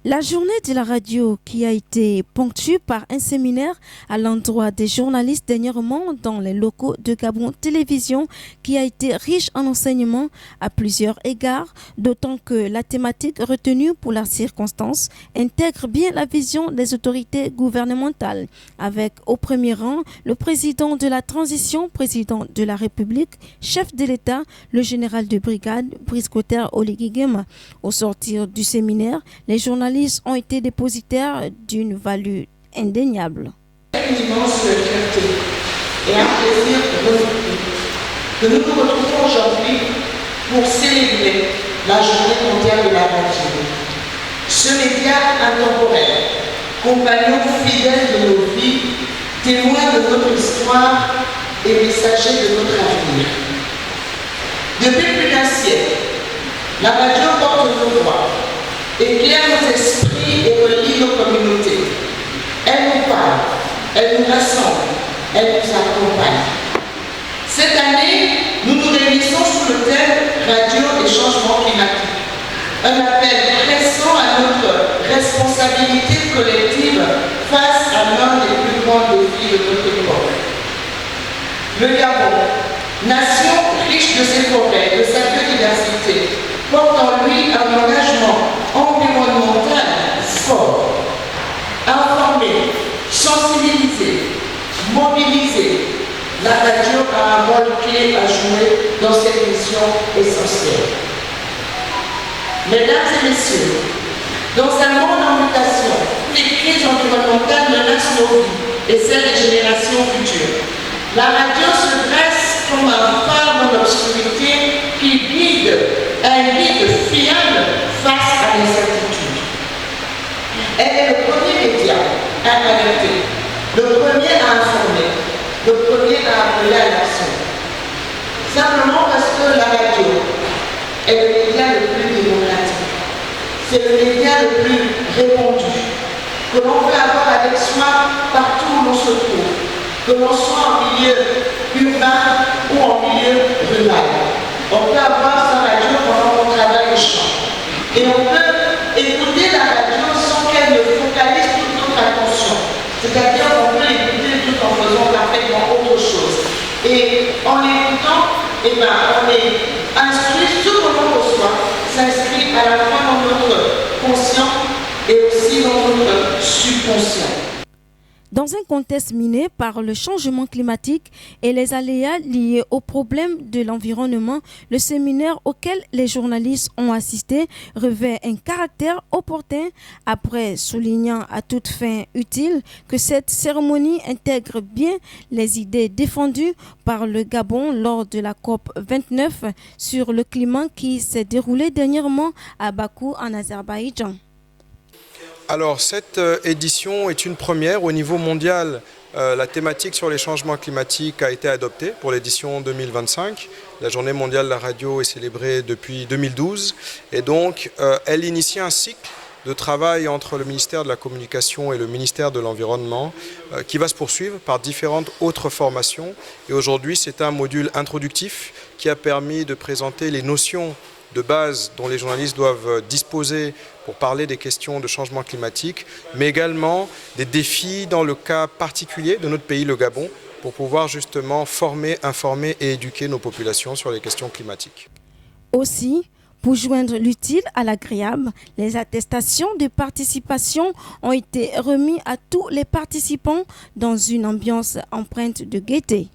La journée de la radio qui a été ponctuée par un séminaire à l'endroit des journalistes dernièrement dans les locaux de Gabon Télévision qui a été riche en enseignements à plusieurs égards, d'autant que la thématique retenue pour la circonstance intègre bien la vision des autorités gouvernementales, avec au premier rang le président de la transition, président de la République, chef de l'État, le général de brigade, Brice Clotaire Oligui Nguema. Au sortir du séminaire, les journalistes ont été dépositaires d'une valeur indéniable. Une immense fierté et un plaisir renouvelé que nous nous retrouvons aujourd'hui pour célébrer la Journée mondiale de la radio. Ce média intemporel, compagnon fidèle de nos vies, témoin de notre histoire et messager de notre avenir. Depuis plus d'un siècle, la radio porte nos voix, éclaire nos esprits et relie nos communautés. Elle nous parle, elle nous rassemble, elle nous accompagne. Cette année, nous nous réunissons sous le thème Radio et changement climatique. Un appel pressant à notre responsabilité collective face à l'un des plus grands défis de notre époque. Le Gabon, nation riche de ses forêts, de sa biodiversité, porte en lui un engagement environnemental fort. Informer, sensibiliser, mobiliser, la radio a un rôle clé à jouer dans cette mission essentielle. Mesdames et messieurs, dans un monde en mutation, les crises environnementales menacent nos vies et celles des générations futures. La radio se dresse comme un phare dans l'obscurité qui guide, un guide fiable face à l'incertitude. Elle est le premier média à alerter, le premier à informer, le premier à appeler à l'action. Simplement parce que la radio est le média le plus démocratique. C'est le média le plus répandu, que l'on peut avoir avec soi partout où l'on se trouve, que l'on soit en milieu urbain ou en milieu rural. On peut avoir sa radio pendant qu'on travaille au champ. Et on peut écouter la radio sans qu'elle ne focalise toute notre attention. C'est-à-dire qu'on peut l'écouter tout en faisant parfaitement autre chose. Et en l'écoutant, on est instruit, ce que l'on reçoit s'inscrit à la fois dans notre conscient et aussi dans notre subconscient. Dans un contexte miné par le changement climatique et les aléas liés aux problèmes de l'environnement, le séminaire auquel les journalistes ont assisté revêt un caractère opportun, après soulignant à toute fin utile que cette cérémonie intègre bien les idées défendues par le Gabon lors de la COP 29 sur le climat qui s'est déroulée dernièrement à Bakou en Azerbaïdjan. Alors cette édition est une première au niveau mondial. La thématique sur les changements climatiques a été adoptée pour l'édition 2025. La journée mondiale de la radio est célébrée depuis 2012 et donc elle initie un cycle de travail entre le ministère de la Communication et le ministère de l'Environnement qui va se poursuivre par différentes autres formations. Et aujourd'hui, c'est un module introductif qui a permis de présenter les notions de base dont les journalistes doivent disposer pour parler des questions de changement climatique, mais également des défis dans le cas particulier de notre pays, le Gabon, pour pouvoir justement former, informer et éduquer nos populations sur les questions climatiques. Aussi, pour joindre l'utile à l'agréable, les attestations de participation ont été remises à tous les participants dans une ambiance empreinte de gaieté.